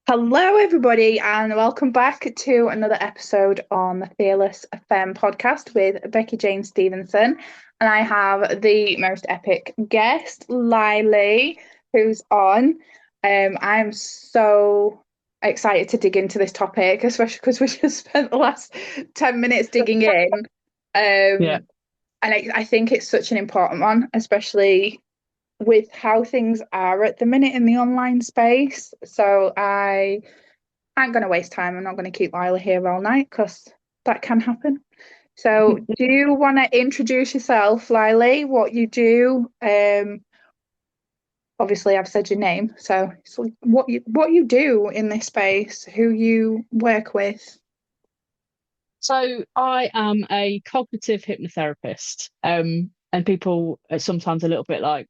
Hello, everybody, and welcome back to another episode on the Fearless Femme podcast with Becky Jane Stevenson. And I have the most epic guest, Lylie, who's on. I'm so excited to dig into this topic, especially because we just spent the last 10 minutes digging in. Yeah. And I think it's such an important one, especially with how things are at the minute in the online space. So I'm going to waste time. I'm not going to keep Lila here all night because that can happen. So, do you want to introduce yourself, Lily? What you do? Obviously, I've said your name. So what you do in this space, who you work with. So I am a cognitive hypnotherapist. And people are sometimes a little bit like,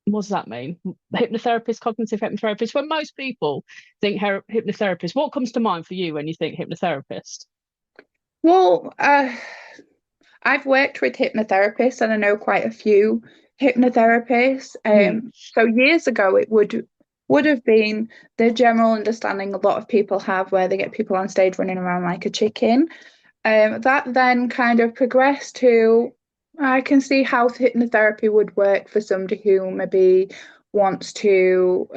what does that mean? Hypnotherapist, cognitive hypnotherapist. When most people think hypnotherapist, what comes to mind for you when you think hypnotherapist? Well, I've worked with hypnotherapists, and I know quite a few hypnotherapists. Mm, So years ago, it would have been the general understanding a lot of people have, where they get people on stage running around like a chicken. That then kind of progressed to I can see how hypnotherapy would work for somebody who maybe wants to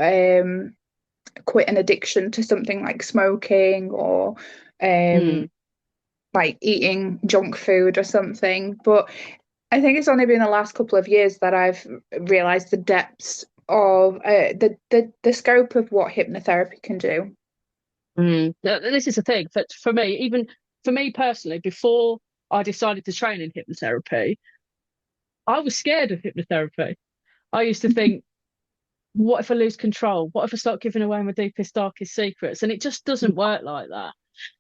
quit an addiction to something like smoking or um, mm. like eating junk food or something. But I think it's only been the last couple of years that I've realized the depths of the scope of what hypnotherapy can do. This is the thing. For me, even for me personally, before I decided to train in hypnotherapy, I was scared of hypnotherapy. I used to think, what if I lose control? What if I start giving away my deepest, darkest secrets? And it just doesn't work like that.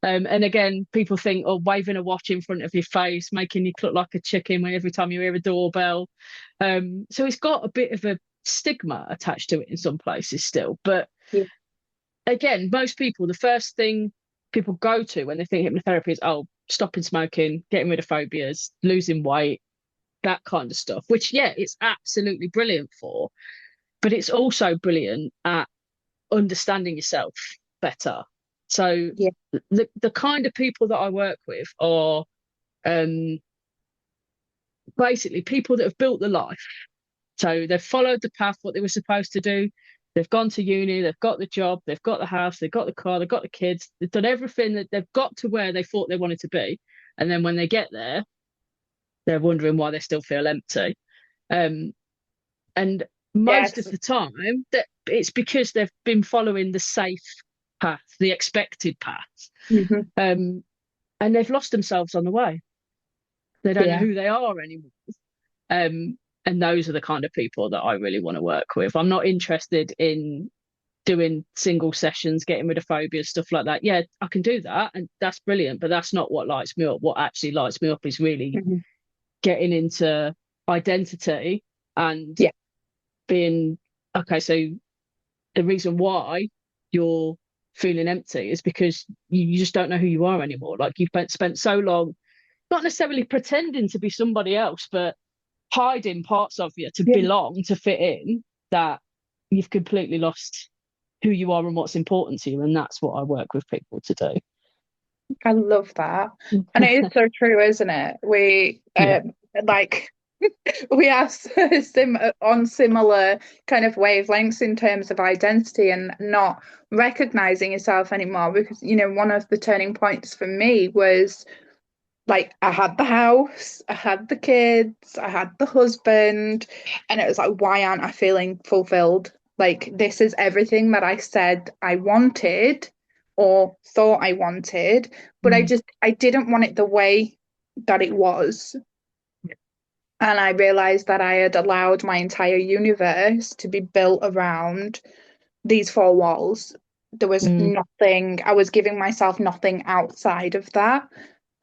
And again, people think, oh, waving a watch in front of your face, making you look like a chicken when every time you hear a doorbell. So it's got a bit of a stigma attached to it in some places still. But Yeah. again, most people, the first thing people go to when they think hypnotherapy is, oh, stopping smoking, getting rid of phobias, losing weight, that kind of stuff, which, yeah, it's absolutely brilliant for, but it's also brilliant at understanding yourself better. So Yeah. the kind of people that I work with are um, basically people that have built the life. So they've followed the path, what they were supposed to do. They've gone to uni, they've got the job, they've got the house, they've got the car, they've got the kids, they've done everything that they've got to where they thought they wanted to be. And then when they get there, they're wondering why they still feel empty. Um, and most of Yes. the time that it's because they've been following the safe path, the expected path, Hmm. um, and they've lost themselves on the way. They don't know Yeah. who they are anymore. And those are the kind of people that I really want to work with. I'm not interested in doing single sessions, getting rid of phobias, stuff like that. Yeah, I can do that, and that's brilliant, but that's not what lights me up. What actually lights me up is really Hmm. getting into identity and Yeah. being okay. So the reason why you're feeling empty is because you just don't know who you are anymore. Like you've spent so long, not necessarily pretending to be somebody else, but hiding parts of you to Yeah. belong, to fit in, that you've completely lost who you are and what's important to you. And that's what I work with people to do. I love that. And it is so true, isn't it? We Yeah. like we are on similar kind of wavelengths in terms of identity and not recognizing yourself anymore because one of the turning points for me was like I had the house, I had the kids, I had the husband, and it was like, why aren't I feeling fulfilled? Like, this is everything that I said I wanted or thought I wanted, but Mm. I didn't want it the way that it was. And I realized that I had allowed my entire universe to be built around these four walls. There was Mm. nothing, I was giving myself nothing outside of that.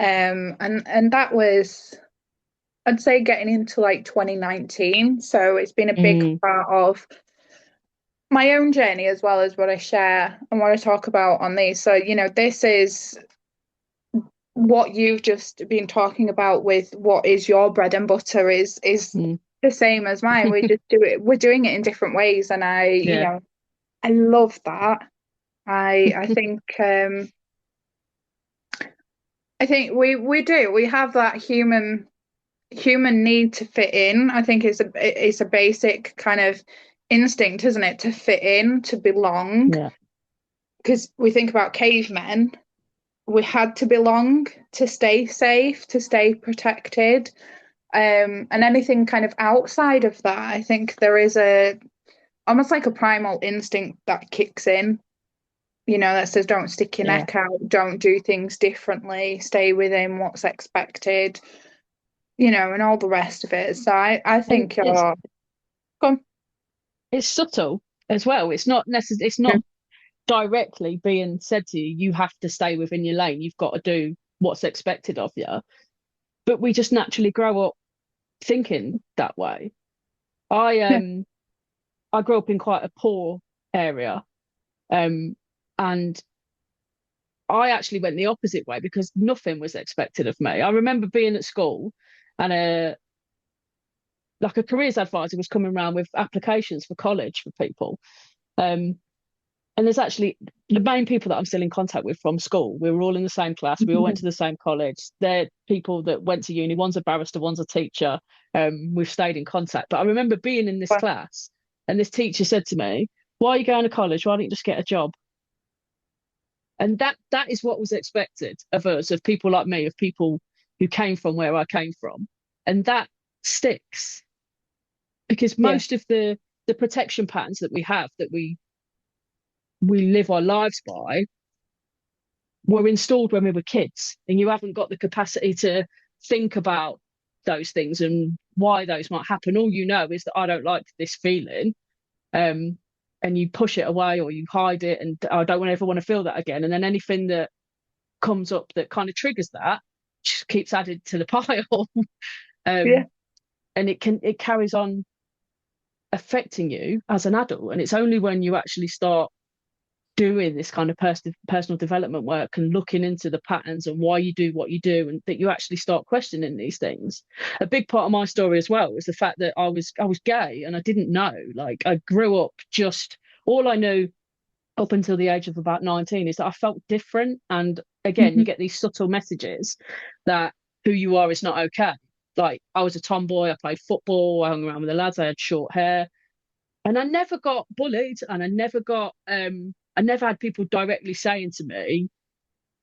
And that was, I'd say, getting into like 2019. So it's been a big Mm. part of my own journey as well as what I share and what I talk about on these. So, this is what you've just been talking about with what is your bread and butter is Mm. the same as mine. We just do it, we're doing it in different ways. And Yeah. I love that. I think we have that human need to fit in. I think it's a basic kind of instinct, isn't it, to fit in, to belong. Yeah, Because we think about cavemen, we had to belong to stay safe, to stay protected. And anything kind of outside of that, I think there is a almost like a primal instinct that kicks in, that says don't stick your yeah. neck out, don't do things differently, stay within what's expected, and all the rest of it. So I And think you're come. it's subtle as well. It's not necessary. It's not directly being said to you. You have to stay within your lane. You've got to do what's expected of you. But we just naturally grow up thinking that way. I Yeah. um I grew up in quite a poor area, um, and I actually went the opposite way because nothing was expected of me. I remember being at school, and a careers advisor was coming around with applications for college for people. Um, and there's actually the main people that I'm still in contact with from school. We were all in the same class. We all went to the same college. They're people that went to uni. One's a barrister, one's a teacher. We've stayed in contact. But I remember being in this class, and this teacher said to me, "Why are you going to college? Why don't you just get a job?" And that is what was expected of us, of people like me, of people who came from where I came from. And that sticks because Yeah. most of the protection patterns that we have, that we live our lives by, were installed when we were kids, and you haven't got the capacity to think about those things and why those might happen. All you know is that I don't like this feeling, um, and you push it away or you hide it, and I don't ever want to feel that again. And then anything that comes up that kind of triggers that just keeps added to the pile, Yeah. um, and it carries on affecting you as an adult. And it's only when you actually start doing this kind of personal development work and looking into the patterns and why you do what you do, and that you actually start questioning these things. A big part of my story as well was the fact that I was gay and I didn't know. Like, I grew up, just all I knew up until the age of about 19 is that I felt different. And again, you Mhm. get these subtle messages that who you are is not okay. Like, I was a tomboy, I played football, I hung around with the lads, I had short hair, and I never got bullied, and I never had people directly saying to me,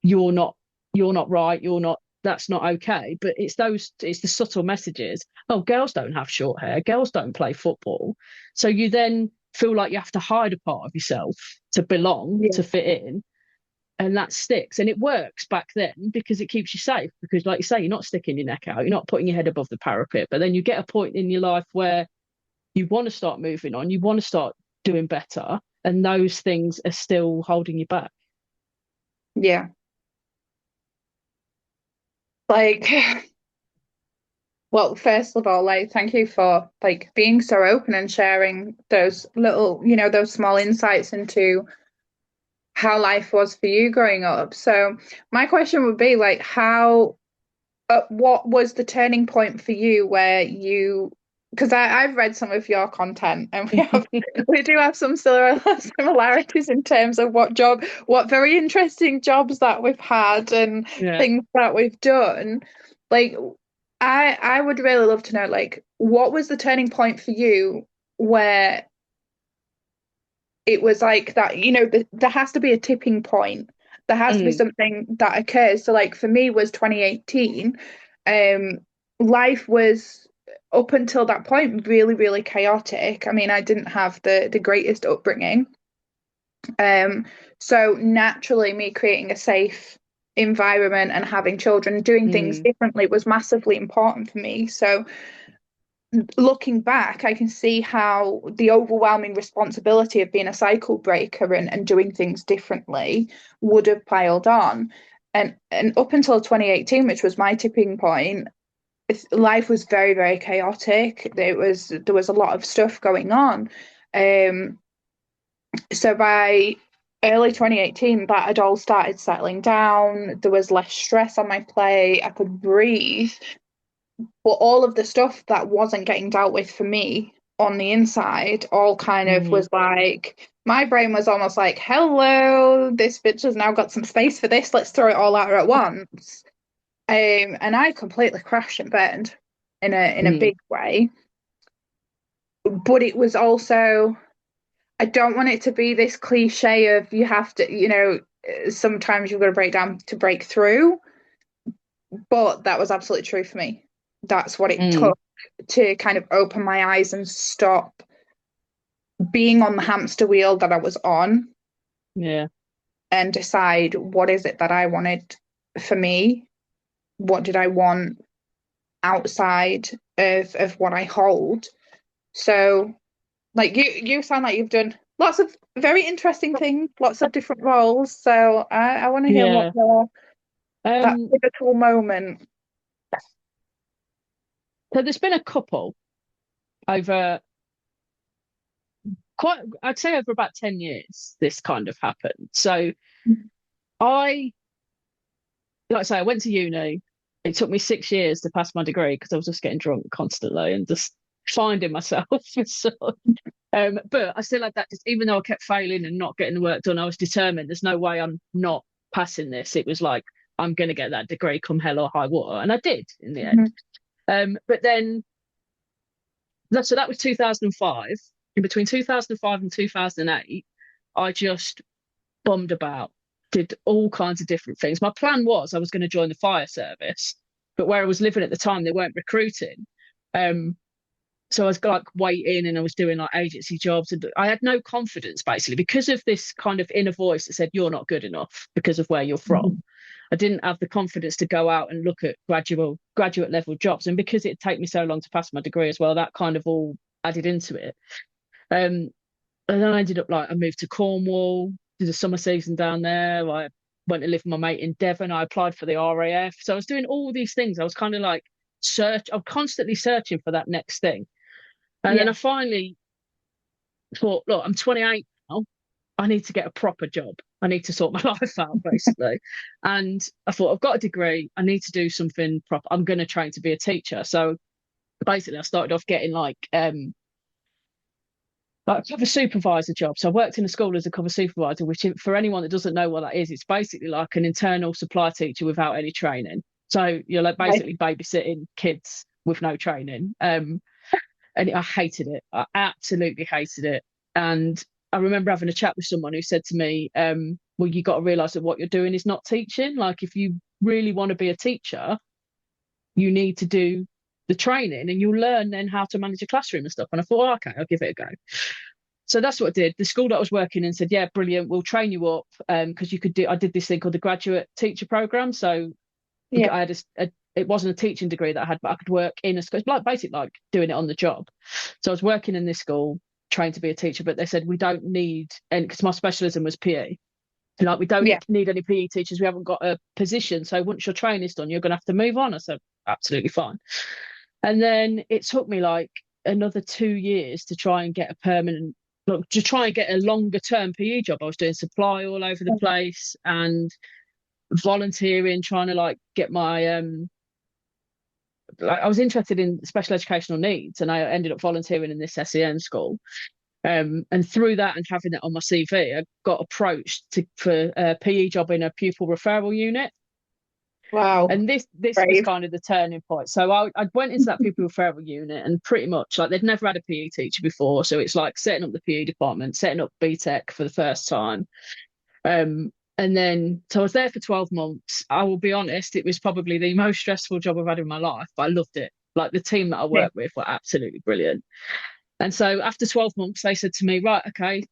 you're not you're not right, you're not that's not okay. But it's the subtle messages. Oh, girls don't have short hair, girls don't play football. So you then feel like you have to hide a part of yourself to belong, Yeah. to fit in. And that sticks. And it works back then because it keeps you safe. Because, like you say, you're not sticking your neck out, you're not putting your head above the parapet. But then you get a point in your life where you want to start moving on, you want to start doing better, and those things are still holding you back. Yeah. Like, well, first of all, like, thank you for like being so open and sharing those little, those small insights into how life was for you growing up. So my question would be like, what was the turning point for you where because I've read some of your content and we do have some similarities in terms of what very interesting jobs that we've had and Yeah. things that we've done. Like, I would really love to know, like, what was the turning point for you where it was like that, there has to be a tipping point. There has to be Mm, something that occurs. So like for me was 2018. Um, life was up until that point really, really chaotic. I mean, I didn't have the greatest upbringing. Um, so naturally me creating a safe environment and having children doing things mm, differently was massively important for me. So looking back, I can see how the overwhelming responsibility of being a cycle breaker and doing things differently would have piled on. And up until 2018, which was my tipping point, life was very, very chaotic. There was a lot of stuff going on. Um, so by early 2018, that had all started settling down. There was less stress on my plate. I could breathe. But all of the stuff that wasn't getting dealt with for me on the inside all kind of Mm, was like, my brain was almost like, hello, this bitch has now got some space for this. Let's throw it all at her at once. And I completely crashed and burned in a mm, big way. But it was also, I don't want it to be this cliche of you have to, sometimes you've got to break down to break through. But that was absolutely true for me. That's what it mm, took to kind of open my eyes and stop being on the hamster wheel that I was on yeah, and decide what is it that I wanted for me? What did I want outside of what I hold? So like you sound like you've done lots of very interesting things, lots of different roles. So I want to hear what yeah. that Um, pivotal moment. so there's been a couple over quite, I'd say over about 10 years, this kind of happened. So I, like I say, I went to uni. It took me 6 years to pass my degree because I was just getting drunk constantly and just finding myself. So, but I still had that, just even though I kept failing and not getting the work done, I was determined there's no way I'm not passing this. It was like, I'm going to get that degree come hell or high water. And I did in the end. Mhm. But then, so that was 2005. In between 2005 and 2008, I just bummed about, did all kinds of different things. My plan was I was going to join the fire service, but where I was living at the time, they weren't recruiting. Um, so I was like waiting and I was doing like agency jobs and I had no confidence basically because of this kind of inner voice that said you're not good enough because of where you're from. I didn't have the confidence to go out and look at graduate level jobs. And because it'd take me so long to pass my degree as well, that kind of all added into it. Um, and then I ended up like I moved to Cornwall, did a summer season down there. I went to live with my mate in Devon. I applied for the RAF. So I was doing all these things. I was kind of like I'm constantly searching for that next thing. And then Yeah, I finally thought, look, I'm 28 now. I need to get a proper job. I need to sort my life out, basically. And I thought, I've got a degree. I need to do something proper. I'm going to train to be a teacher. So basically, I started off getting like a cover supervisor job. So I worked in a school as a cover supervisor, which for anyone that doesn't know what that is, it's basically like an internal supply teacher without any training. So you're like right. basically babysitting kids with no training. And I hated it. I absolutely hated it. And I remember having a chat with someone who said to me, well, you got to realize that what you're doing is not teaching. Like if you really want to be a teacher, you need to do the training and you'll learn then how to manage a classroom and stuff. And I thought, oh, okay, I'll give it a go. So that's what I did. The school that I was working in said, yeah, brilliant. We'll train you up because you could do. I did this thing called the graduate teacher program. So Yeah, I had it wasn't a teaching degree that I had, but I could work in a school, like basically like doing it on the job. So I was working in this school, trained to be a teacher, but they said we don't need, and because my specialism was PE, like we don't yeah, need any PE teachers. We haven't got a position. So once your training's done, you're going to have to move on. I said absolutely fine. And then it took me like another 2 years to try and get a permanent, look, to try and get a longer term PE job. I was doing supply all over the place and volunteering, trying to like get my like I was interested in special educational needs and I ended up volunteering in this SEN school. And through that and having it on my CV, I got approached for a PE job in a pupil referral unit. wow, And this was brave. kind of the turning point. So I went into that pupil referral unit and pretty much like they'd never had a PE teacher before. So it's like setting up the PE department, setting up BTEC for the first time. And then so I was there for 12 months. I will be honest, it was probably the most stressful job I've had in my life, but I loved it. Like the team that I Yeah, worked with were absolutely brilliant. And so after 12 months, they said to me, right, okay,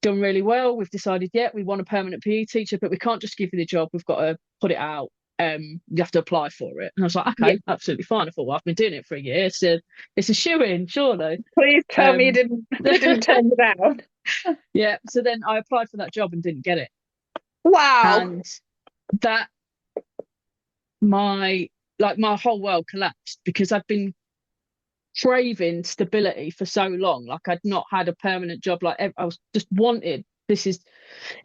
done really well. We've decided, yeah, we want a permanent PE teacher, but we can't just give you the job. We've got to put it out. You have to apply for it. And I was like, yeah. okay, absolutely fine. I thought, well, I've been doing it for a year. It's a shoe in, surely. Please tell me you Um, didn't they didn't turn you down. yeah. So then I applied for that job and didn't get it. Wow. And that my whole world collapsed because I'd been craving stability for so long. Like I'd not had a permanent job. Like I was just wanted. This is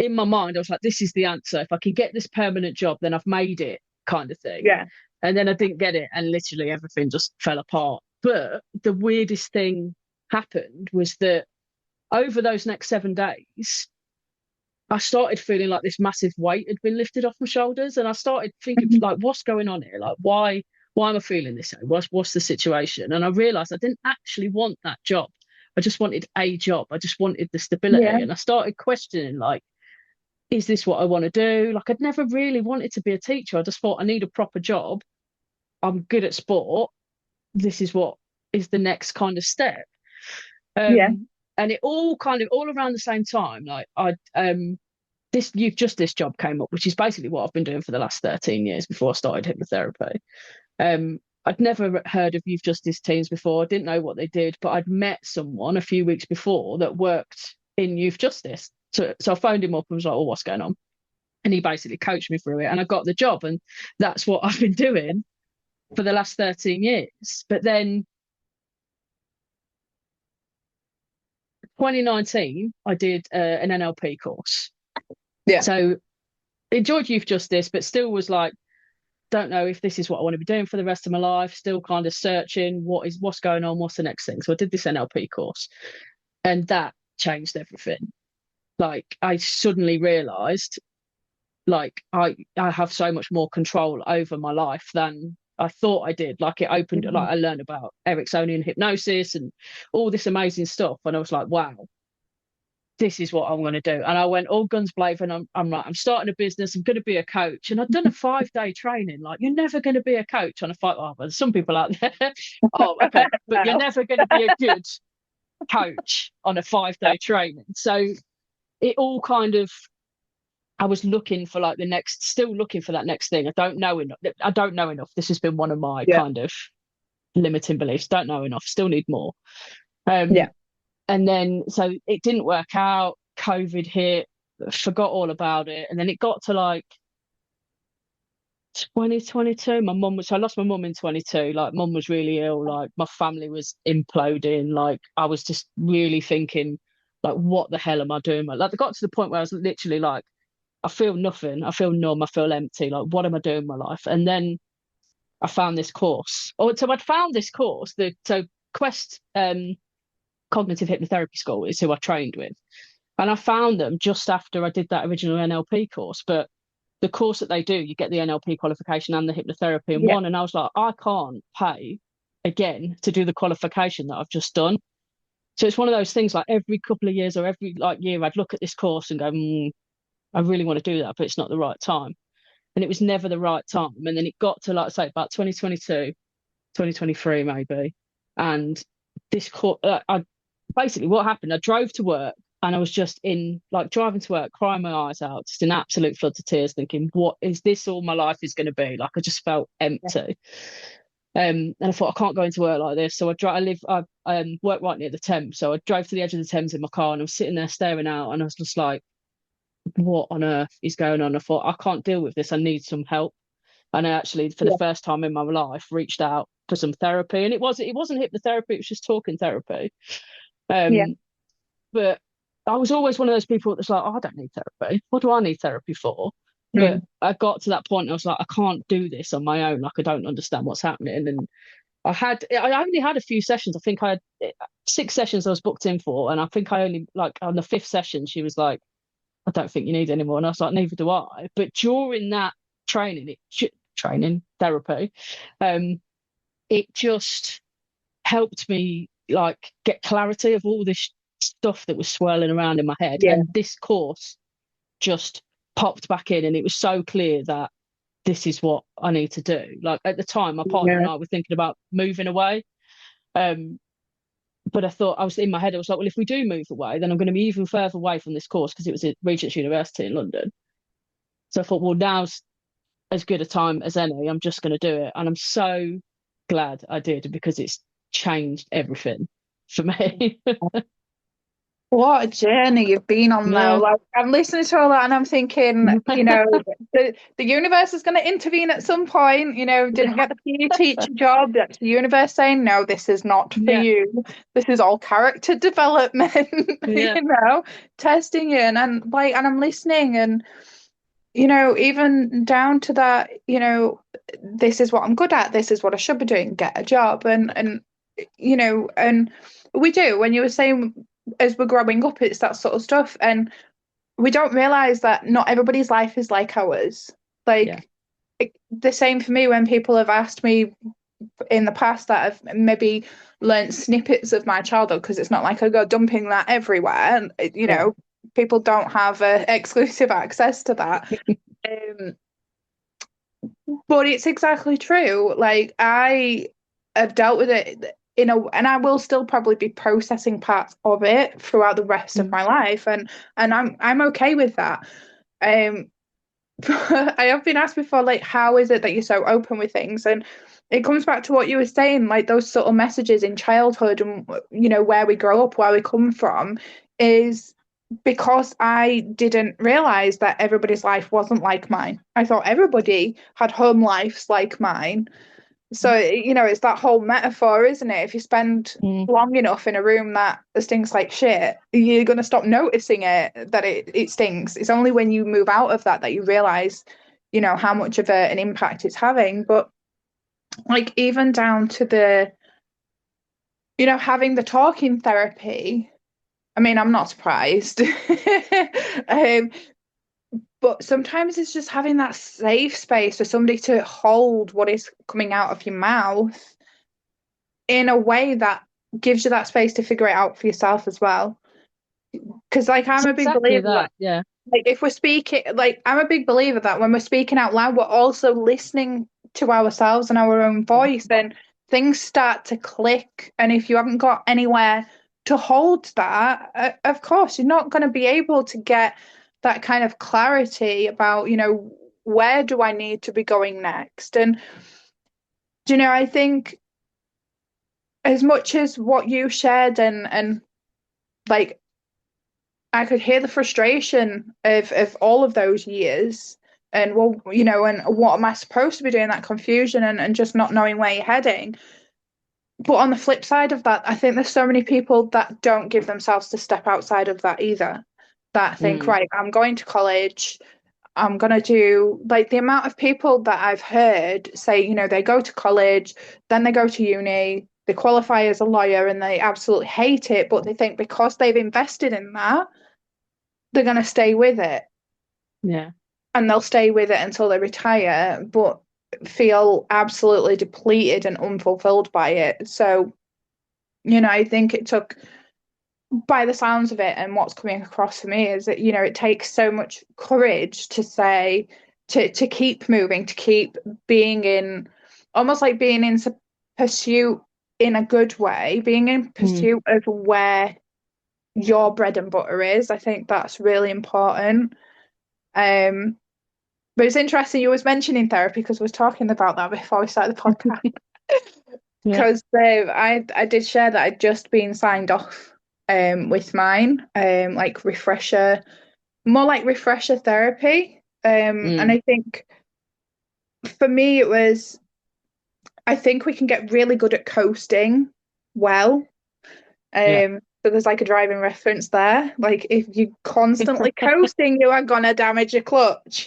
in my mind. I was like, this is the answer. If I can get this permanent job, then I've made it, kind of thing. Yeah. And then I didn't get it, and literally everything just fell apart. But the weirdest thing. happened was that over those next 7 days, I started feeling like this massive weight had been lifted off my shoulders, and I started thinking, Mhm. like, what's going on here? Like, why am I feeling this way? What's the situation? And I realized I didn't actually want that job. I just wanted a job. I just wanted the Yeah. stability. And I started questioning, like, is this what I want to do? Like, I'd never really wanted to be a teacher. I just thought I need a proper job. I'm good at sport. This is what is the next kind of step. Yeah. And it all kind of all around the same time, like I this youth justice job came up, which is basically what I've been doing for the last 13 years before I started hypnotherapy. I'd never heard of youth justice teams before. I didn't know what they did, but I'd met someone a few weeks before that worked in youth justice. So I phoned him up and was like, "Oh, what's going on?" And he basically coached me through it, and I got the job, and that's what I've been doing for the last 13 years. But then 2019, I did an NLP course. Yeah. So enjoyed youth justice, but still was like, don't know if this is what I want to be doing for the rest of my life. Still kind of searching what's going on, what's the next thing. So I did this NLP course, and that changed everything. Like I suddenly realised, like I have so much more control over my life than I thought I did. Like it opened, like Mhm. I learned about Ericksonian hypnosis and all this amazing stuff, and I was like, wow, this is what I'm going to do. And I went all guns blazing. I'm like, I'm starting a business. I'm going to be a coach. And I'd done a 5 day training. Like, you're never going to be a coach on a fight. Oh, but some people out there. Oh, okay. But you're No. never going to be a good coach on a 5 day training. So it all kind of, I was looking for like the next, still looking for that next thing. I don't know enough. I don't know enough. This has been one of my Yeah. kind of limiting beliefs. Don't know enough. Still need more. Um, Yeah. And then, so it didn't work out. COVID hit, forgot all about it. And then it got to like 2022. So I lost my mum in 22. Like, mum was really ill. Like, my family was imploding. Like, I was just really thinking, like, what the hell am I doing? Like, it got to the point where I was literally like, I feel nothing. I feel numb. I feel empty. Like, what am I doing in my life? And then I found this course. So I'd found this course. So Quest Cognitive Hypnotherapy School is who I trained with. And I found them just after I did that original NLP course. But the course that they do, you get the NLP qualification and the hypnotherapy in Yeah. one. And I was like, I can't pay again to do the qualification that I've just done. So it's one of those things like every couple of years or every like year, I'd look at this course and go, I really want to do that, but it's not the right time. And it was never the right time. And then it got to, like I say, about 2022, 2023 maybe. And this course, I basically what happened, I drove to work and I was just in like driving to work, crying my eyes out, just in absolute floods of tears, thinking, what is this all my life is going to be? Like I just felt empty. And I thought I can't go into work like this. So I work right near the Thames. So I drove to the edge of the Thames in my car and I was sitting there staring out and I was just like, what on earth is going on? I thought, I can't deal with this. I need some help. And I actually, for the Yeah. first time in my life, reached out for some therapy. And it wasn't hypnotherapy, it was just talking therapy. Yeah. Um, but I was always one of those people that's like, oh, I don't need therapy. What do I need therapy for? But Mm. I got to that point, I was like, I can't do this on my own. Like, I don't understand what's happening. And I only had a few sessions. I think I had 6 sessions I was booked in for. And I think I only, like, on the fifth session, she was like, I don't think you need any more. And I was like, neither do I. But during that training, therapy, um, it just helped me like get clarity of all this stuff that was swirling around in my head. Yeah. And this course just popped back in, and it was so clear that this is what I need to do. Like at the time, my partner and Yeah. I were thinking about moving away. Um, but I thought I was in my head, I was like, well, if we do move away, then I'm going to be even further away from this course because it was at Regent's University in London. So I thought, well, now's as good a time as any. I'm just going to do it. And I'm so glad I did because it's changed everything for me. What a journey you've been on though. Yeah. Like I'm listening to all that and I'm thinking, the universe is going to intervene at some point. Didn't get the PE teacher job. That's the universe saying, no, this is not for Yeah. you. This is all character development, Yeah. testing you. And I'm listening and, even down to that, this is what I'm good at. This is what I should be doing. Get a job. And we do. When you were saying as we're growing up, it's that sort of stuff, and we don't realize that not everybody's life is like ours. Yeah. Like the same for me when people have asked me in the past that have maybe learnt snippets of my childhood, because it's not like I go dumping that everywhere, and Yeah. people don't have exclusive access to that. Um, but it's exactly true. Like I have dealt with it and I will still probably be processing parts of it throughout the rest of Mm. my life, and I'm okay with that. Um, I have been asked before, like, how is it that you're so open with things? And it comes back to what you were saying, like those subtle messages in childhood and, where we grow up, where we come from, is because I didn't realize that everybody's life wasn't like mine. I thought everybody had home lives like mine. So, it's that whole metaphor, isn't it? If you spend Mm. long enough in a room that stinks like shit, you're going to stop noticing that it stinks. It's only when you move out of that you realize, how much of an impact it's having. But like even down to having the talking therapy, I mean, I'm not surprised. um, but sometimes it's just having that safe space for somebody to hold what is coming out of your mouth in a way that gives you that space to figure it out for yourself as well. Because, like, It's I'm a big exactly believer that, that. Yeah. like, if we're speaking, like, I'm a big believer that when we're speaking out loud, we're also listening to ourselves and our own Yeah. voice, and things start to click. And if you haven't got anywhere to hold that, of course, you're not going to be able to get that kind of clarity about, where do I need to be going next? And, I think as much as what you shared and like I could hear the frustration of all of those years and well, and what am I supposed to be doing, that confusion and just not knowing where you're heading. But on the flip side of that, I think there's so many people that don't give themselves to step outside of that either. That think, Mm. right, I'm going to college, I'm gonna do like the amount of people that I've heard say, they go to college, then they go to uni, they qualify as a lawyer and they absolutely hate it, but they think because they've invested in that, they're gonna stay with it. Yeah. And they'll stay with it until they retire, but feel absolutely depleted and unfulfilled by it. So, I think it took, by the sounds of it and what's coming across for me is that it takes so much courage to say to keep moving, to keep being in, almost like being in pursuit in a good way, being in Mm. pursuit of where your bread and butter is. I think that's really important. um but it's interesting you was mentioning therapy because we was talking about that before we started the podcast, Yeah. because I did share that I'd just been signed off with mine, like refresher, more like refresher therapy. And Mm. I think for me it was, I think we can get really good at coasting well. Yeah. So there's like a driving reference there. Like if you're constantly coasting, you are gonna damage your clutch.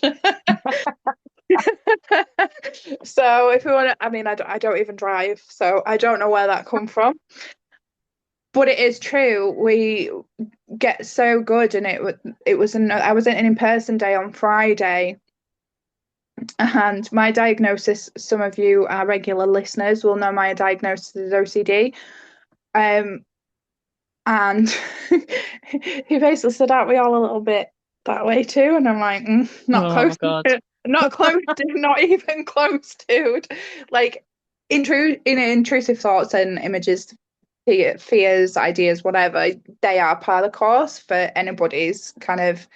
So if we want to, I mean, I don't even drive, so I don't know where that come from. But it is true. We get so good, and I was in an in-person day on Friday, and my diagnosis. Some of you are regular listeners will know my diagnosis is OCD. Um, and he basically said, "Aren't we all a little bit that way too?" And I'm like, "Not Oh my close, God. not close, not even close, dude." Like, intrusive thoughts and images, fears, ideas, whatever, they are part of the course for anybody's kind of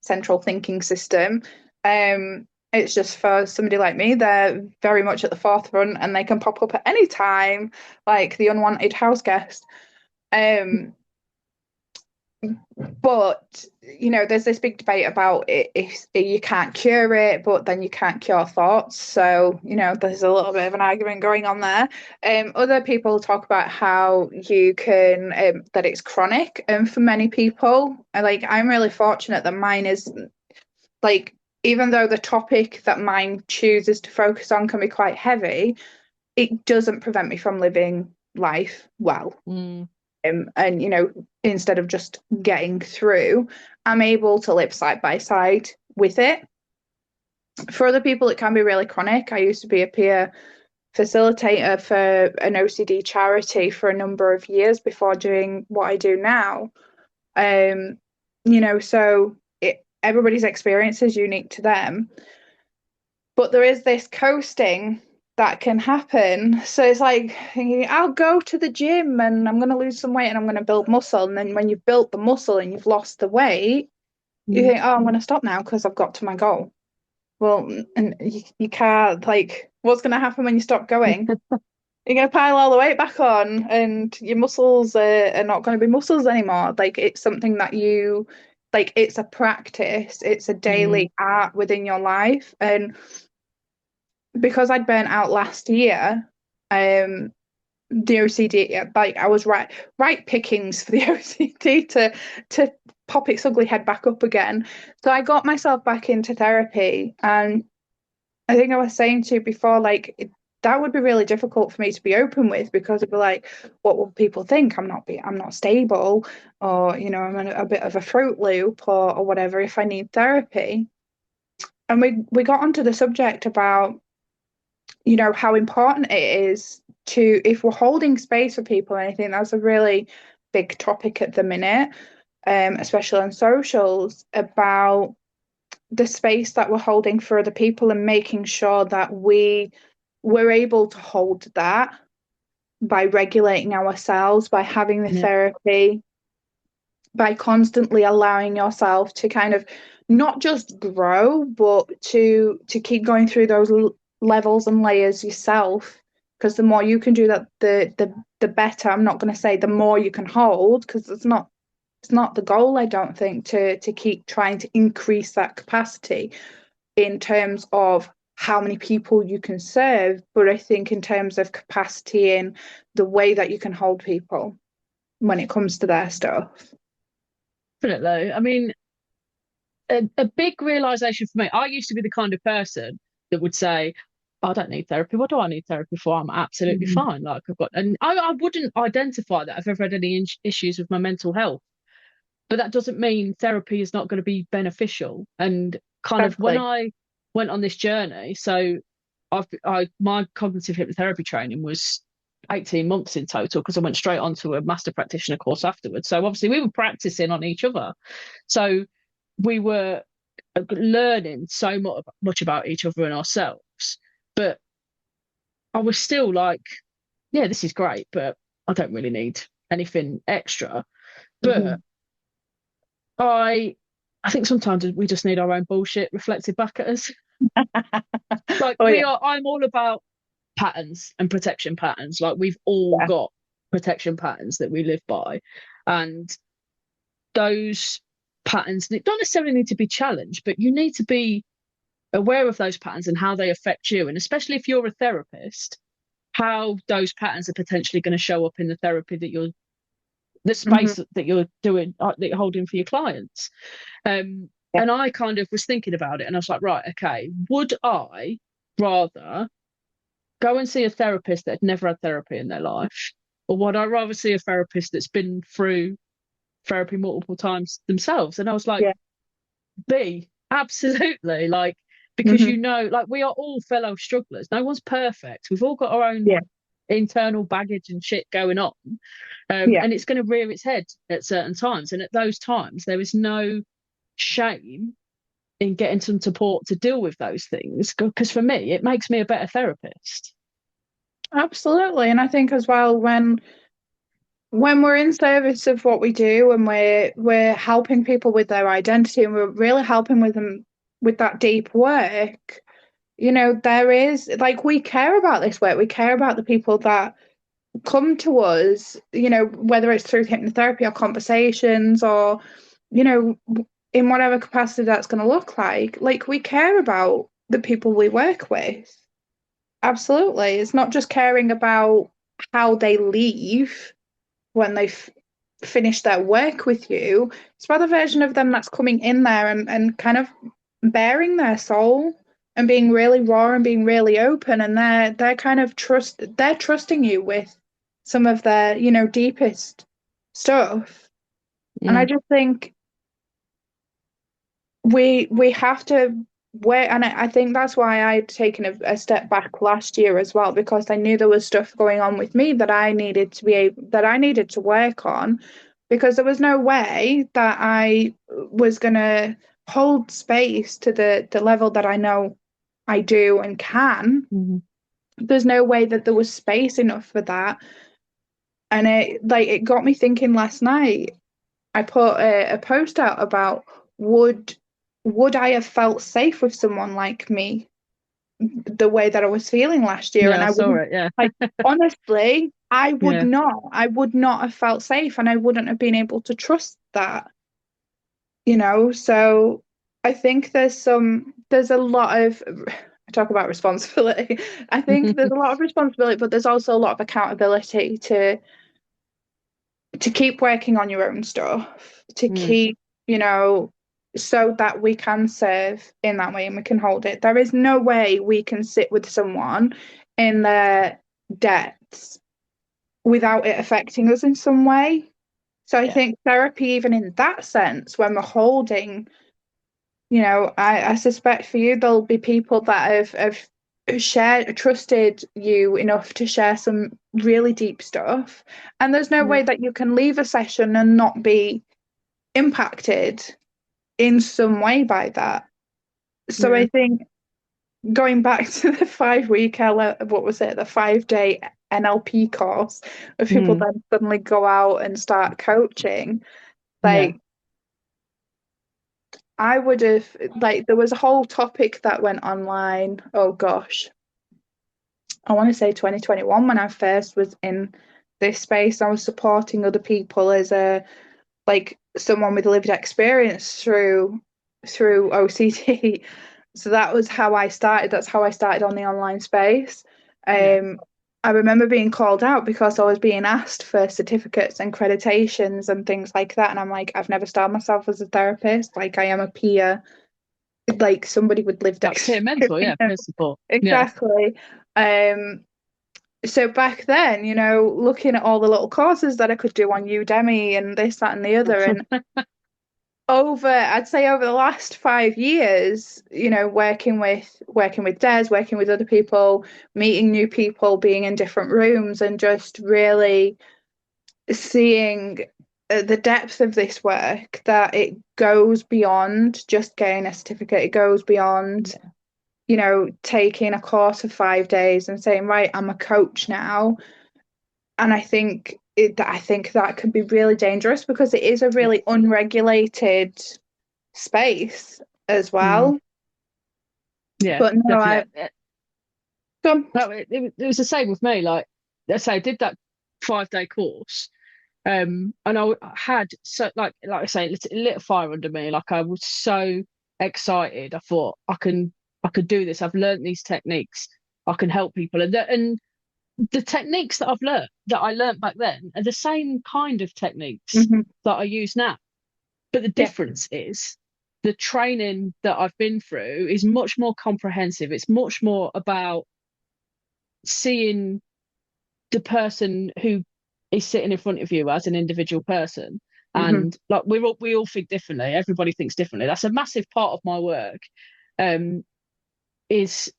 central thinking system. It's just for somebody like me, they're very much at the forefront and they can pop up at any time, like the unwanted house guest. Um, but there's this big debate about it, if you can't cure it, but then you can't cure thoughts. So, there's a little bit of an argument going on there. Other people talk about how you can that it's chronic, and for many people, like I'm really fortunate that mine is like, even though the topic that mine chooses to focus on can be quite heavy, it doesn't prevent me from living life well. Mm. And instead of just getting through, I'm able to live side by side with it. For other people, it can be really chronic. I used to be a peer facilitator for an OCD charity for a number of years before doing what I do now. Um, so everybody's experience is unique to them. But there is this coasting that can happen. So it's like, I'll go to the gym and I'm going to lose some weight and I'm going to build muscle. And then when you've built the muscle and you've lost the weight, you Mm. think, oh, I'm going to stop now because I've got to my goal. Well, and you can't, like, what's going to happen when you stop going? You're going to pile all the weight back on and your muscles are not going to be muscles anymore. Like, it's something that it's a practice, it's a Mm. daily art within your life. And because I'd burnt out last year, um, the OCD, like I was right pickings for the OCD to pop its ugly head back up again. So I got myself back into therapy, and I think I was saying to you before, like that would be really difficult for me to be open with because it'd be like, what will people think? I'm not stable, or I'm in a bit of a fruit loop, or whatever. If I need therapy, and we got onto the subject about how important it is to, if we're holding space for people, and I think that's a really big topic at the minute, especially on socials, about the space that we're holding for other people and making sure that we're able to hold that by regulating ourselves, by having the Yeah. therapy, by constantly allowing yourself to kind of not just grow, but to keep going through those levels and layers yourself. Because the more you can do that, the better. I'm not going to say the more you can hold, because it's not the goal. I don't think to keep trying to increase that capacity in terms of how many people you can serve, but I think in terms of capacity in the way that you can hold people when it comes to their stuff. Definitely. I mean, a big realization for me, I used to be the kind of person that would say, I don't need therapy. What do I need therapy for? I'm absolutely Mhm. fine. Like I've got, and I wouldn't identify that I've ever had any issues with my mental health. But that doesn't mean therapy is not going to be beneficial. And kind of when Exactly. I went on this journey, so my cognitive hypnotherapy training was 18 months in total because I went straight onto a master practitioner course afterwards. So obviously we were practicing on each other. So we were learning so much about each other and ourselves. But I was still like, yeah, this is great, but I don't really need anything extra. But Hmm. I I think sometimes we just need our own bullshit reflected back at us. Like Oh yeah, I'm all about patterns and protection patterns. Like we've all yeah, got protection patterns that we live by. And those patterns don't necessarily need to be challenged, but you need to be aware of those patterns and how they affect you. And especially if you're a therapist, how those patterns are potentially going to show up in the therapy the hmm space that you're doing, that you're holding for your clients. yeah, And I kind of was thinking about it and I was like, right, okay, would I rather go and see a therapist that had never had therapy in their life? Or would I rather see a therapist that's been through therapy multiple times themselves? And I was like, yeah, B, absolutely. Like, because hmm like we are all fellow strugglers. No one's perfect. We've all got our own yeah, internal baggage and shit going on. yeah, And it's going to rear its head at certain times. And at those times, there is no shame in getting some support to deal with those things. Because for me, it makes me a better therapist. absolutely. And I think as well, when we're in service of what we do and we're helping people with their identity and we're really helping with them with that deep work, there is, like, we care about this work. We care about the people that come to us, whether it's through hypnotherapy or conversations, or you know in whatever capacity that's going to look like we care about the people we work with. Absolutely. It's not just caring about how they leave when they've finished their work with you. It's about the version of them that's coming in there and kind of bearing their soul and being really raw and being really open, and they're kind of trusting you with some of their deepest stuff. And I Mm, just think we have to wait, and I think that's why I'd taken a step back last year as well, because I knew there was stuff going on with me that I needed to be able that I needed to work on, because there was no way that I was gonna hold space to the level that I know I do and can. mm, There's no way that there was space enough for that. And it got me thinking last night. I put a post out about would would I have felt safe with someone like me the way that I was feeling last year? And yeah, I I saw wouldn't, it. Yeah, like, honestly, yeah. I would not have felt safe, and I wouldn't have been able to trust that, you know? So I think there's a lot of, I talk about responsibility. I think there's a lot of responsibility, but there's also a lot of accountability to keep working on your own stuff, to Mm, keep, you know, so that we can serve in that way and we can hold it. There is no way we can sit with someone in their depths without it affecting us in some way. So I yeah. think therapy, even in that sense, when we're holding, I suspect for you, there'll be people that have shared, trusted you enough to share some really deep stuff. And there's no Yeah. way that you can leave a session and not be impacted in some way by that. So Yeah. I think going back to the 5 week, what was it, the 5 day NLP course, where people Mm, then suddenly go out and start coaching, yeah. like I would have, like, there was a whole topic that went online. Oh gosh, I want to say 2021 when I first was in this space. I was supporting other people as a like someone with lived experience through OCT. So that was how I started. That's how I started on the online space. Yeah. Um, I remember being called out because I was being asked for certificates and accreditations and things like that. And I'm like, I've never styled myself as a therapist. Like I am a peer, like somebody with lived Like peer experience. mentor, yeah, peer support. Yeah. Exactly. Um, so back then, looking at all the little courses that I could do on Udemy and this, that, and the other, and I'd say over the last 5 years, working with Des, working with other people, meeting new people, being in different rooms, and just really seeing the depth of this work, that it goes beyond just getting a certificate. It goes beyond, Yeah. taking a course of 5 days and saying, right, I'm a coach now. And I think that can be really dangerous because it is a Yeah. really unregulated space as Mm, well. yeah, But no, I definitely. come. No, it was the same with me. Like, let's say I did that 5 day course, and I had so like I say, a little fire under me. Like I was so excited. I thought I could do this. I've learned these techniques. I can help people, and the techniques that I learned back then are the same kind of techniques Hmm. that I use now. But the Yeah. difference is the training that I've been through is much more comprehensive. It's much more about seeing the person who is sitting in front of you as an individual person. Hmm. And like we all think differently. Everybody thinks differently. That's a massive part of my work. Um, is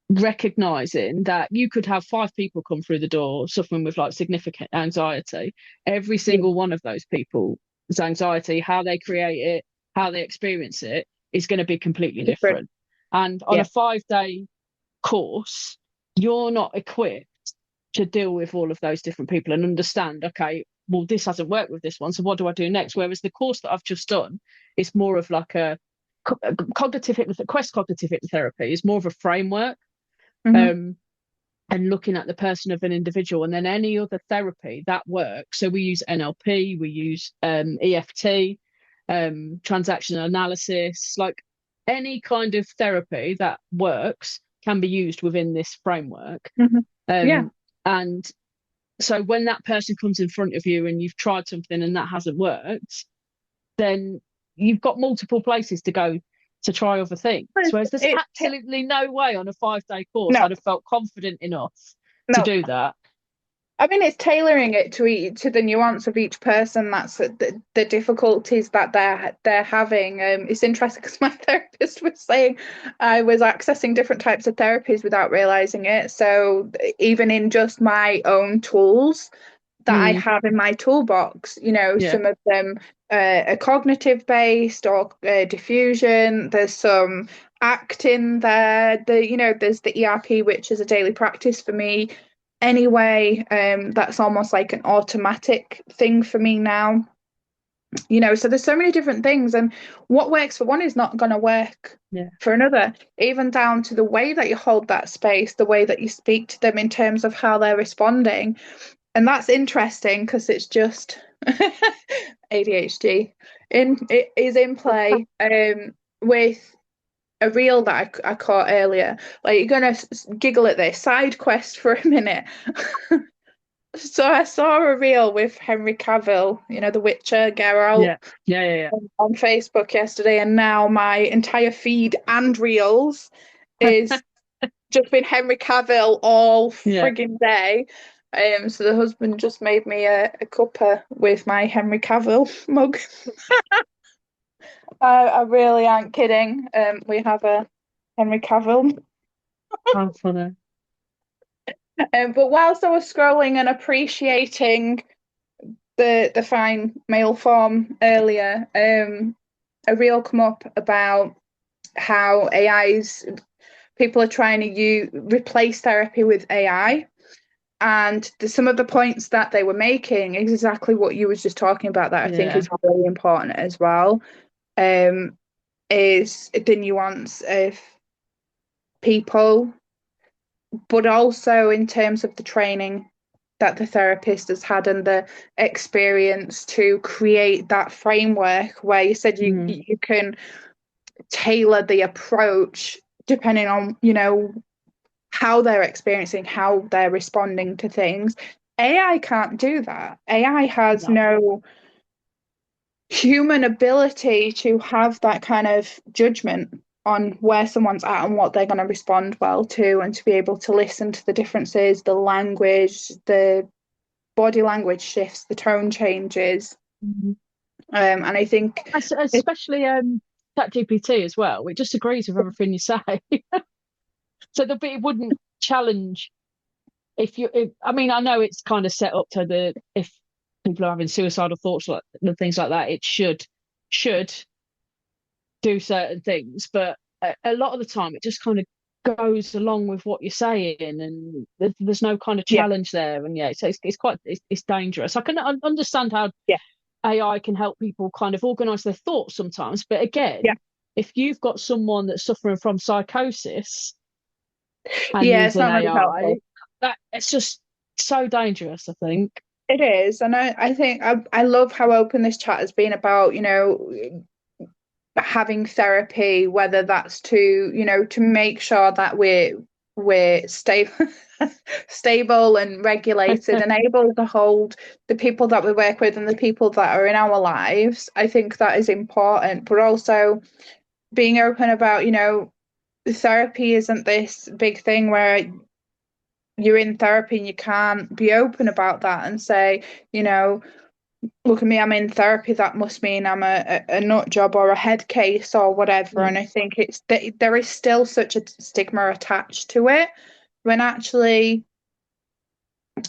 recognizing that you could have 5 people come through the door suffering with like significant anxiety. Every Yeah. single one of those people's anxiety, how they create it, how they experience it, is going to be completely Different. different. And on a Yeah. 5 day course, you're not equipped to deal with all of those different people and understand, okay, well, this hasn't worked with this one, so what do I do next? Whereas the course that I've just done is more of like a Quest cognitive hypnotherapy is more of a framework, Hmm. um, and looking at the person of an individual, and then any other therapy that works. So we use NLP, we use EFT, transactional analysis, like any kind of therapy that works can be used within this framework. Hmm. Yeah. Um, and so when that person comes in front of you and you've tried something and that hasn't worked, then you've got multiple places to go to try other things. Whereas there's It, absolutely no way on a 5 day course no, I'd have felt confident enough to no. do that. I mean, it's tailoring it to the nuance of each person. That's the difficulties that they're having. It's interesting because my therapist was saying I was accessing different types of therapies without realizing it. So even in just my own tools that I Mm, have in my toolbox, yeah, some of them are cognitive based or diffusion. There's some acting there. There's the ERP, which is a daily practice for me anyway. That's almost like an automatic thing for me now. So there's so many different things, and what works for one is not going to work yeah, for another, even down to the way that you hold that space, the way that you speak to them in terms of how they're responding. And that's interesting because it's just ADHD it is in play with a reel that I caught earlier. Like, you're gonna giggle at this side quest for a minute. So I saw a reel with Henry Cavill, The Witcher, Geralt, yeah, yeah, yeah, yeah. on Facebook yesterday, and now my entire feed and reels is just been Henry Cavill all Yeah. frigging day. So the husband just made me a cuppa with my Henry Cavill mug. I really aren't kidding. We have a Henry Cavill. How funny. But whilst I was scrolling and appreciating the fine male form earlier, a reel come up about how AI's people are trying to replace therapy with AI. And some of the points that they were making is exactly what you was just talking about, that I think Yeah. is really important as well. Um, is the nuance of people, but also in terms of the training that the therapist has had and the experience to create that framework where you said you Mm, you can tailor the approach depending on how they're experiencing, how they're responding to things. AI can't do that. AI has no. no human ability to have that kind of judgment on where someone's at and what they're going to respond well to, and to be able to listen to the differences, the language, the body language shifts, the tone changes. Mhm. And I think Especially ChatGPT as well. It just agrees with everything you say. So it wouldn't challenge I mean, I know it's kind of set up to the if people are having suicidal thoughts like and things like that, it should do certain things, but a lot of the time it just kind of goes along with what you're saying, and there's no kind of yeah, challenge there. And yeah, so it's quite it's dangerous. I can understand how yeah, AI can help people kind of organize their thoughts sometimes, but yeah, again, if you've got someone that's suffering from psychosis and yeah. It's using not going to be AI, helpful. that it's just so dangerous, I think. It is, and I think I love how open this chat has been about having therapy, whether that's to make sure that we're stable stable and regulated and able to hold the people that we work with and the people that are in our lives. I think that is important, but also being open about, therapy isn't this big thing where you're in therapy and you can't be open about that and say, you know, look at me, I'm in therapy, that must mean I'm a nut job or a head case or whatever. Yeah, And I think there is still such a stigma attached to it, when actually,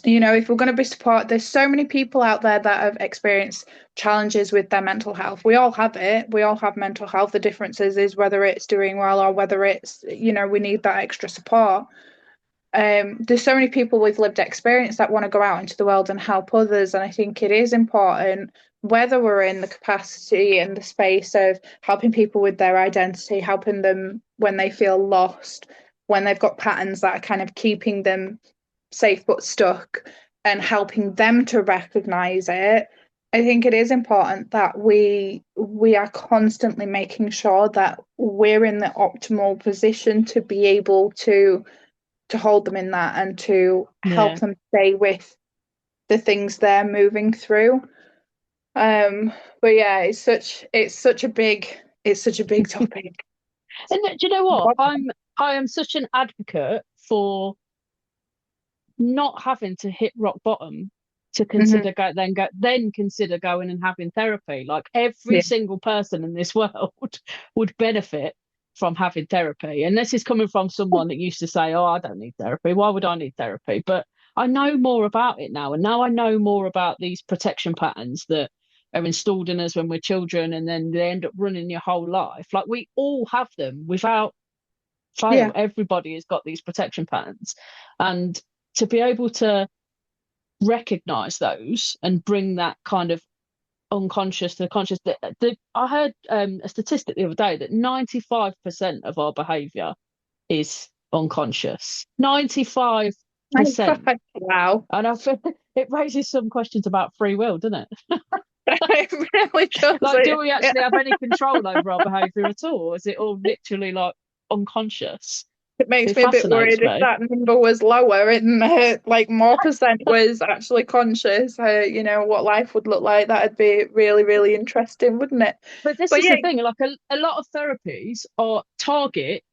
if we're going to be support, there's so many people out there that have experienced challenges with their mental health. We all have it. We all have mental health. The differences is whether it's doing well or whether it's, we need that extra support. There's so many people with lived experience that want to go out into the world and help others. And I think it is important, whether we're in the capacity and the space of helping people with their identity, helping them when they feel lost, when they've got patterns that are kind of keeping them safe but stuck, and helping them to recognize it. I think it is important that we are constantly making sure that we're in the optimal position to be able to hold them in that and to help yeah. them stay with the things they're moving through. But yeah, it's such a big topic. And do you know what? I am such an advocate for not having to hit rock bottom to Hmm. then consider going and having therapy. Like every Yeah. single person in this world would benefit from having therapy. And this is coming from someone that used to say, "Oh, I don't need therapy. Why would I need therapy?" But I know more about it now, and now I know more about these protection patterns that are installed in us when we're children, and then they end up running your whole life. Like we all have them without fail. Yeah. Everybody has got these protection patterns, and to be able to recognize those and bring that kind of unconscious to the conscious. I heard a statistic the other day that 95% of our behavior is unconscious. 95%. Wow. And I feel it raises some questions about free will, doesn't it? It really does. Like, do we Yeah. actually have any control over our behavior at all? Or is it all literally like unconscious? It makes It me a bit fascinates worried if me. that number was lower and like more percent was actually conscious, what life would look like. That'd be really, really interesting, wouldn't it? But this But is yeah, the thing, like a lot of therapies are target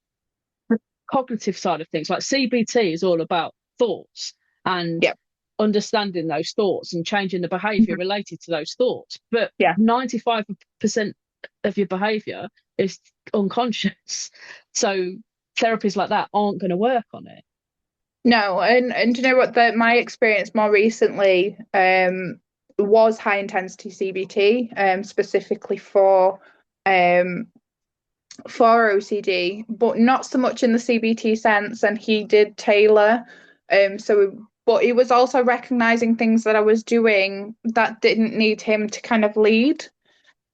the cognitive side of things. Like CBT is all about thoughts and yeah, understanding those thoughts and changing the behavior mhm, related to those thoughts. But yeah. 95% of your behavior is unconscious. So therapies like that aren't going to work on it. No, and you know what? My experience more recently was high intensity CBT, specifically um for OCD, but not so much in the CBT sense. And he did tailor, but he was also recognizing things that I was doing that didn't need him to kind of lead,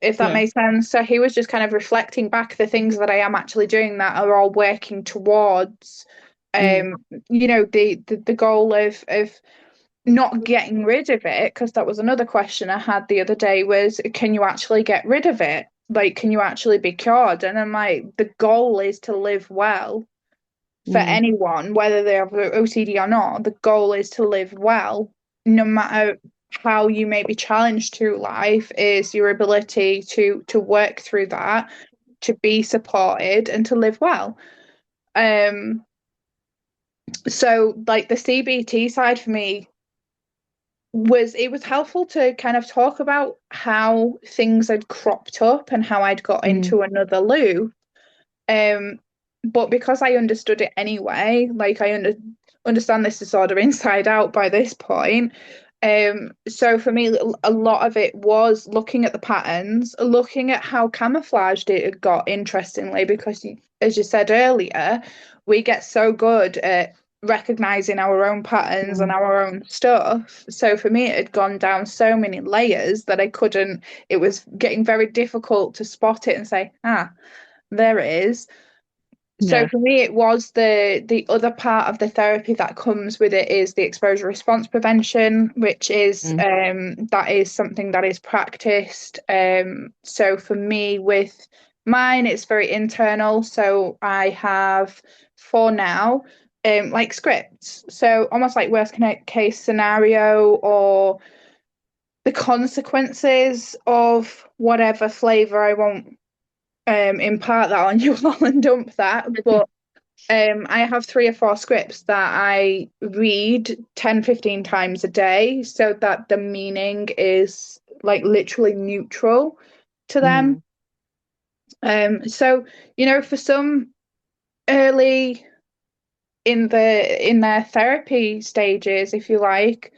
if that Yeah. makes sense. So he was just kind of reflecting back the things that I am actually doing that are all working towards, Mm, um, the goal of not getting rid of it, because that was another question I had the other day was, can you actually get rid of it? Like, can you actually be cured? And I'm like, the goal is to live well for mm, anyone, whether they have OCD or not. The goal is to live well, no matter how you may be challenged through life, is your ability to work through that, to be supported and to live well. Um, so like the CBT side for me was helpful to kind of talk about how things had cropped up and how I'd got mm, into another loop. Um, but because I understood it anyway, like understand this disorder inside out by this point. So for me, a lot of it was looking at the patterns, looking at how camouflaged it had got, interestingly, because as you said earlier, we get so good at recognizing our own patterns and mm. our own stuff. So for me, it had gone down so many layers that it was getting very difficult to spot it and say, there it is. So Yeah. for me, it was the other part of the therapy that comes with it is the exposure response prevention, which is Mm, that is something that is practiced. So for me, with mine, it's very internal. So I have for now, like scripts. So almost like worst case scenario, or the consequences of whatever flavor. I won't impart that on you all and dump that, but I have 3 or 4 scripts that I read 10, 15 times a day so that the meaning is like literally neutral to them. mm. So, for some early in their therapy stages, if you like,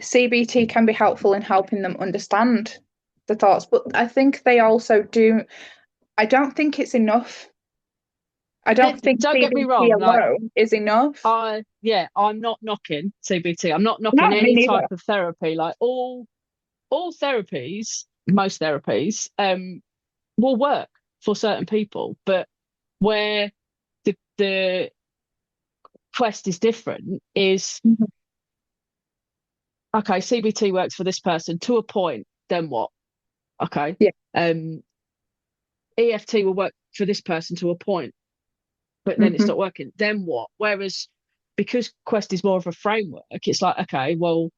CBT can be helpful in helping them understand the thoughts, but I think they also do. I don't think it's enough. I don't think Don't get me CBT wrong, like alone is enough. I'm not knocking CBT. I'm not No, knocking me any type neither. of therapy. Like all therapies, most therapies, will work for certain people, but where the quest is different is Mhm. okay, CBT works for this person to a point, then what? Okay. Yeah. Um, EFT will work for this person to a point, but then it's Hmm. not working. Then what? Whereas because Quest is more of a framework, it's like, okay, well,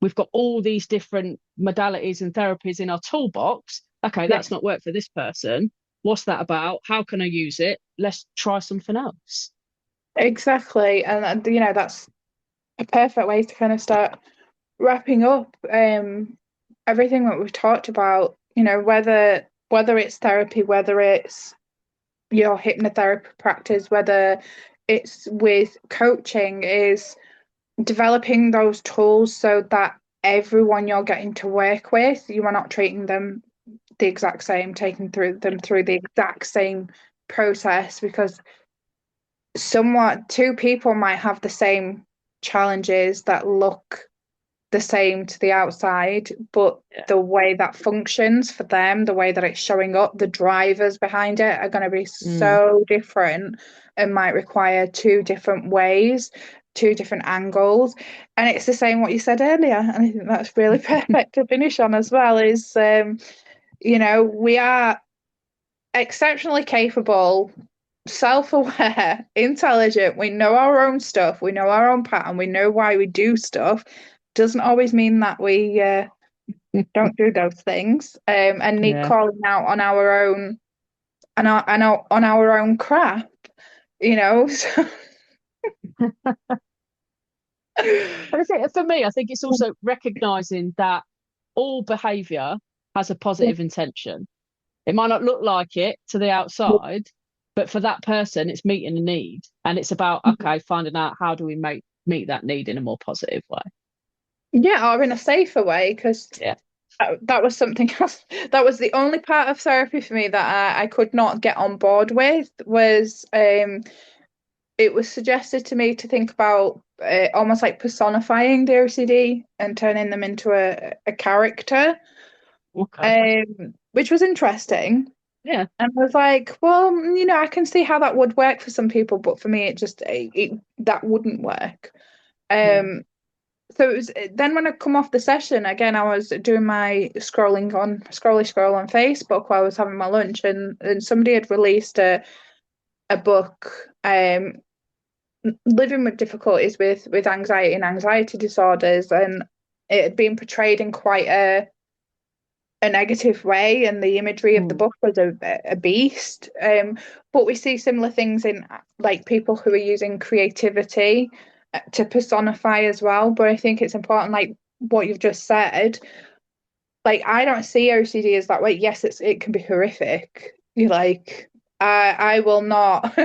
we've got all these different modalities and therapies in our toolbox. Okay, Yeah, that's not worked for this person. What's that about? How can I use it? Let's try something else. exactly. And that's a perfect way to kind of start wrapping up everything that we've talked about, whether it's therapy, whether it's your hypnotherapy practice, whether it's with coaching, is developing those tools so that everyone you're getting to work with, you are not treating them the exact same, taking through them through the exact same process, because somewhat two people might have the same challenges that look the same to the outside, but Yeah. the way that functions for them, the way that it's showing up, the drivers behind it are going to be Mm. so different and might require two different ways, two different angles. And it's the same what you said earlier. And I think that's really perfect to finish on as well, is we are exceptionally capable, self-aware, intelligent. We know our own stuff. We know our own pattern. We know why we do stuff. Doesn't always mean that we don't do those things, and need Yeah. calling out on our own on our own crap. So, And I think for me, I think it's also recognizing that all behavior has a positive intention. It might not look like it to the outside, but for that person, it's meeting a need. And it's about, okay, finding out how do we meet that need in a more positive way. yeah, or in a safer way, because Yeah. that was something else. That was the only part of therapy for me that I could not get on board with. Was it was suggested to me to think about almost like personifying the OCD and turning them into a character, Okay. which was interesting. Yeah. And I was like, well, I can see how that would work for some people, but for me, that wouldn't work. Yeah. Um, so it was then when I come off the session again, I was doing my scroll on Facebook while I was having my lunch, and somebody had released a book, living with difficulties with anxiety and anxiety disorders, and it had been portrayed in quite a negative way, and the imagery of the Mm. book was a beast. But we see similar things in like people who are using creativity to personify as well. But I think it's important, like what you've just said. Like I don't see OCD as that way. Yes, it can be horrific. You like. I will not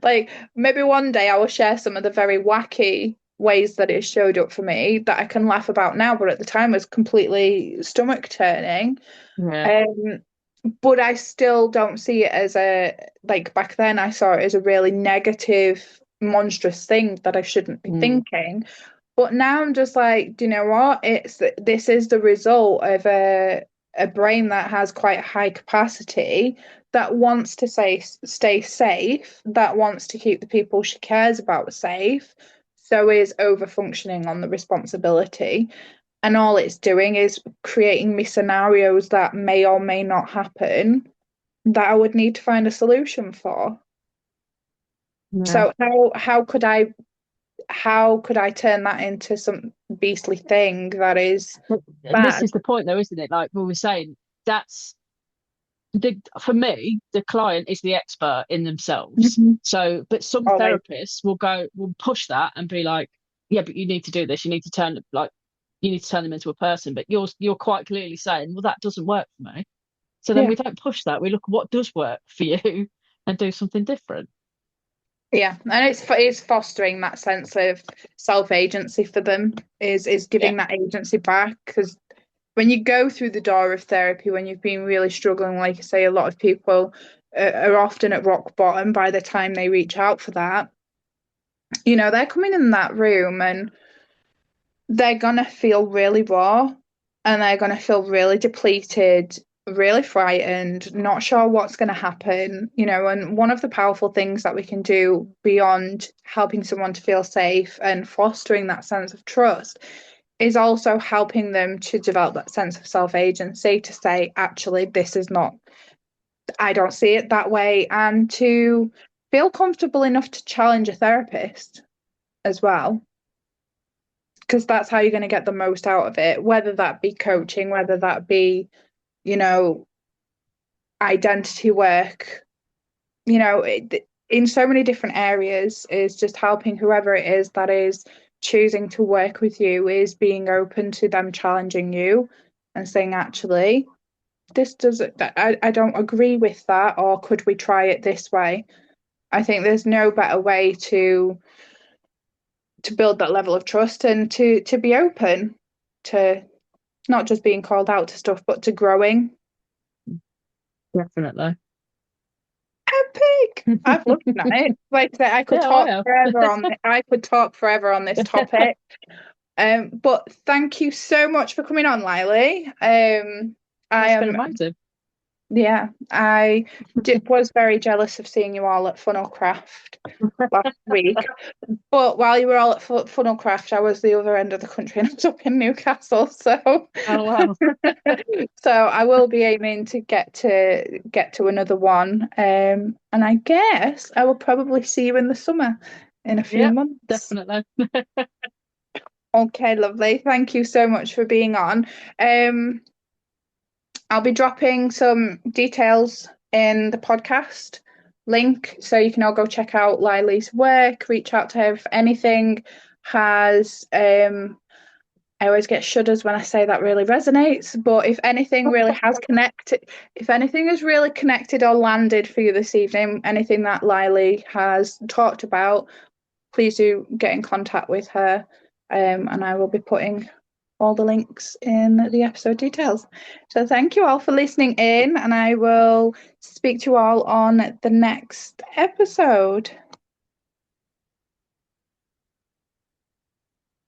like maybe one day I will share some of the very wacky ways that it showed up for me that I can laugh about now, but at the time was completely stomach turning. Yeah. Um, but I still don't see it as like back then I saw it as a really negative, monstrous thing that I shouldn't be Mm. thinking. But now I'm just like, do you know what? This is the result of a brain that has quite high capacity, that wants to stay safe, that wants to keep the people she cares about safe, so is over functioning on the responsibility. And all it's doing is creating me scenarios that may or may not happen that I would need to find a solution for. Yeah. So how could I turn that into some beastly thing that is And this bad? is the point, though, isn't it? Like we were saying, that's for me, the client is the expert in themselves. Mhm. So, but some Always. therapists will push that and be like, yeah, but you need to do this. You need to turn them into a person. But you're quite clearly saying, well, that doesn't work for me. So then Yeah. we don't push that. We look at what does work for you and do something different. Yeah. And it's fostering that sense of self-agency for them, is Yeah. giving that agency back, because when you go through the door of therapy, when you've been really struggling, like I say, a lot of people are often at rock bottom by the time they reach out for that. They're coming in that room and they're gonna feel really raw, and they're gonna feel really depleted, really frightened, not sure what's going to happen. And one of the powerful things that we can do beyond helping someone to feel safe and fostering that sense of trust is also helping them to develop that sense of self-agency, to say, actually, this is not, I don't see it that way, and to feel comfortable enough to challenge a therapist as well, because that's how you're going to get the most out of it, whether that be coaching, whether that be, you know, identity work, in so many different areas, is just helping whoever it is that is choosing to work with you is being open to them challenging you and saying, actually, this doesn't, I don't agree with that, or could we try it this way? I think there's no better way to build that level of trust and to be open to not just being called out to stuff, but to growing. Definitely. Epic. I've loved it. Like I said, I could Yeah, I talk have. forever on I could talk forever on this topic. But thank you so much for coming on, Lylie. I It's been am, amazing. yeah, was very jealous of seeing you all at Funnelcraft last week. But while you were all at Funnelcraft, I was the other end of the country and I was up in Newcastle. So, Oh wow. so I will be aiming to get to another one. And I guess I will probably see you in the summer in a few Yep, months. definitely. Okay, lovely. Thank you so much for being on. Um, I'll be dropping some details in the podcast link so you can all go check out Lylie's work, reach out to her if anything has I always get shudders when I say that really resonates, but if anything really has connected, if anything has really connected or landed for you this evening, anything that Lylie has talked about, please do get in contact with her. And I will be putting all the links in the episode details. So thank you all for listening in, and I will speak to you all on the next episode.